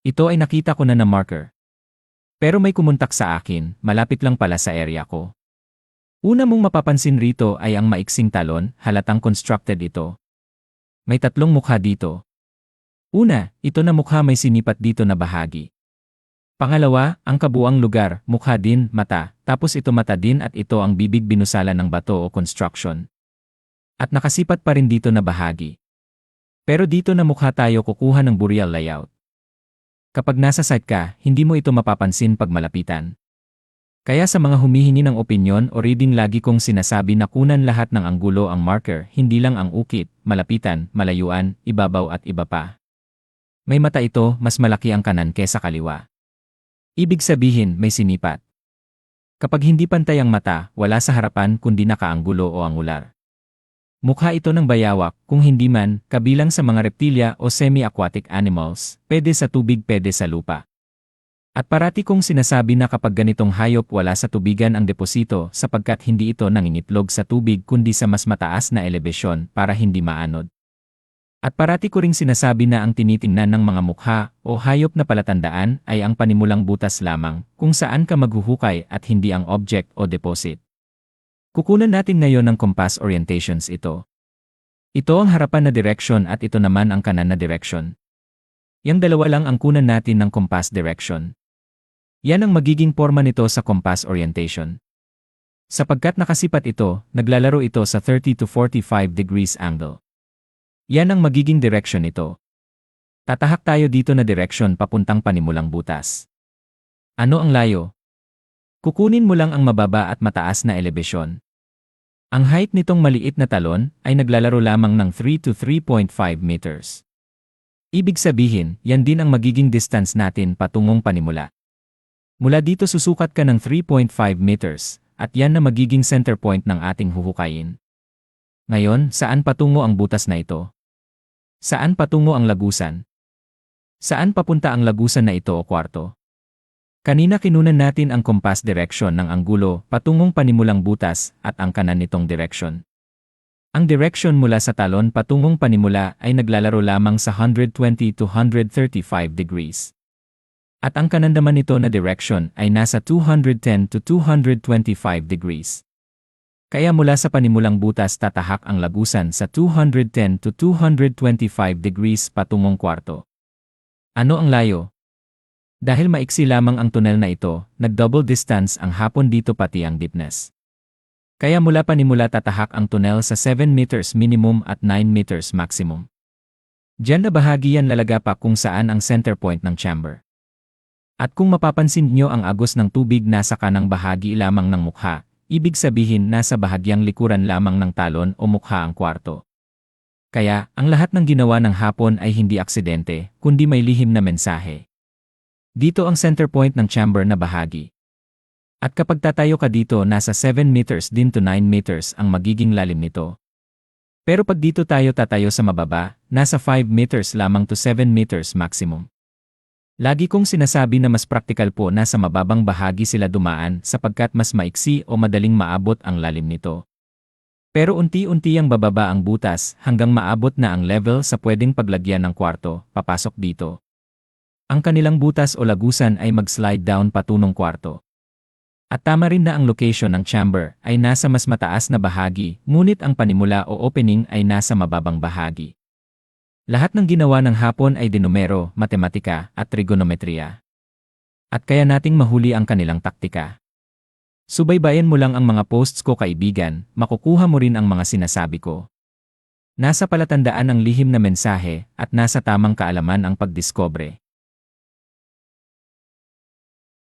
Ito ay nakita ko na marker. Pero may kumontak sa akin, malapit lang pala sa area ko. Una mong mapapansin rito ay ang maiksing talon, halatang constructed ito. May tatlong mukha dito. Una, ito na mukha may sinipat dito na bahagi. Pangalawa, ang kabuang lugar, mukha din, mata, tapos ito mata din at ito ang bibig binusalan ng bato o construction. At nakasipat pa rin dito na bahagi. Pero dito na mukha tayo kukuha ng burial layout. Kapag nasa site ka, hindi mo ito mapapansin pag malapitan. Kaya sa mga humihingi ng opinyon o reading lagi kong sinasabi na kunan lahat ng anggulo ang marker, hindi lang ang ukit, malapitan, malayuan, ibabaw at iba pa. May mata ito, mas malaki ang kanan kesa kaliwa. Ibig sabihin, may sinipat. Kapag hindi pantay ang mata, wala sa harapan kundi nakaanggulo o angular. Mukha ito ng bayawak, kung hindi man, kabilang sa mga reptilya o semi-aquatic animals, pwede sa tubig pwede sa lupa. At parati kong sinasabi na kapag ganitong hayop wala sa tubigan ang deposito sapagkat hindi ito nangingitlog sa tubig kundi sa mas mataas na elebasyon para hindi maanod. At parati ko ring sinasabi na ang tinitingnan ng mga mukha o hayop na palatandaan ay ang panimulang butas lamang kung saan ka maghuhukay at hindi ang object o deposit. Kukunan natin ngayon ng compass orientations ito. Ito ang harapan na direction at ito naman ang kanan na direction. Yang dalawa lang ang kunan natin ng compass direction. Yan ang magiging porma nito sa compass orientation. Sapagkat nakasipat ito, naglalaro ito sa 30 to 45 degrees angle. Yan ang magiging direction nito. Tatahak tayo dito na direction papuntang panimulang butas. Ano ang layo? Kukunin mo lang ang mababa at mataas na elevasyon. Ang height nitong maliit na talon ay naglalaro lamang ng 3 to 3.5 meters. Ibig sabihin, yan din ang magiging distance natin patungong panimula. Mula dito susukat ka ng 3.5 meters, at yan na magiging center point ng ating huhukayin. Ngayon, saan patungo ang butas na ito? Saan patungo ang lagusan? Saan papunta ang lagusan na ito o kwarto? Kanina kinunan natin ang compass direction ng anggulo patungong panimulang butas at ang kanan nitong direction. Ang direction mula sa talon patungong panimula ay naglalaro lamang sa 120 to 135 degrees. At ang kanan naman nito na direction ay nasa 210 to 225 degrees. Kaya mula sa panimulang butas tatahak ang lagusan sa 210 to 225 degrees patungong kwarto. Ano ang layo? Dahil maiksi lamang ang tunnel na ito, nag-double distance ang hapon dito pati ang deepness. Kaya mula panimula tatahak ang tunnel sa 7 meters minimum at 9 meters maximum. Diyan na bahagi yan lalaga pa kung saan ang center point ng chamber. At kung mapapansin nyo ang agos ng tubig nasa kanang bahagi lamang ng mukha, ibig sabihin nasa bahagyang likuran lamang ng talon o mukha ang kwarto. Kaya, ang lahat ng ginawa ng hapon ay hindi aksidente, kundi may lihim na mensahe. Dito ang center point ng chamber na bahagi. At kapag tatayo ka dito nasa 7 meters din to 9 meters ang magiging lalim nito. Pero pag dito tayo tatayo sa mababa, nasa 5 meters lamang to 7 meters maximum. Lagi kong sinasabi na mas praktikal po na sa mababang bahagi sila dumaan sapagkat mas maiksi o madaling maabot ang lalim nito. Pero unti-unti ang bababa ang butas hanggang maabot na ang level sa pwedeng paglagyan ng kwarto, papasok dito. Ang kanilang butas o lagusan ay mag-slide down patunong kwarto. At tama rin na ang location ng chamber ay nasa mas mataas na bahagi, ngunit ang panimula o opening ay nasa mababang bahagi. Lahat ng ginawa ng hapon ay dinumero, matematika, at trigonometriya. At kaya nating mahuli ang kanilang taktika. Subaybayan mo lang ang mga posts ko kaibigan, makukuha mo rin ang mga sinasabi ko. Nasa palatandaan ang lihim na mensahe at nasa tamang kaalaman ang pagdiskobre.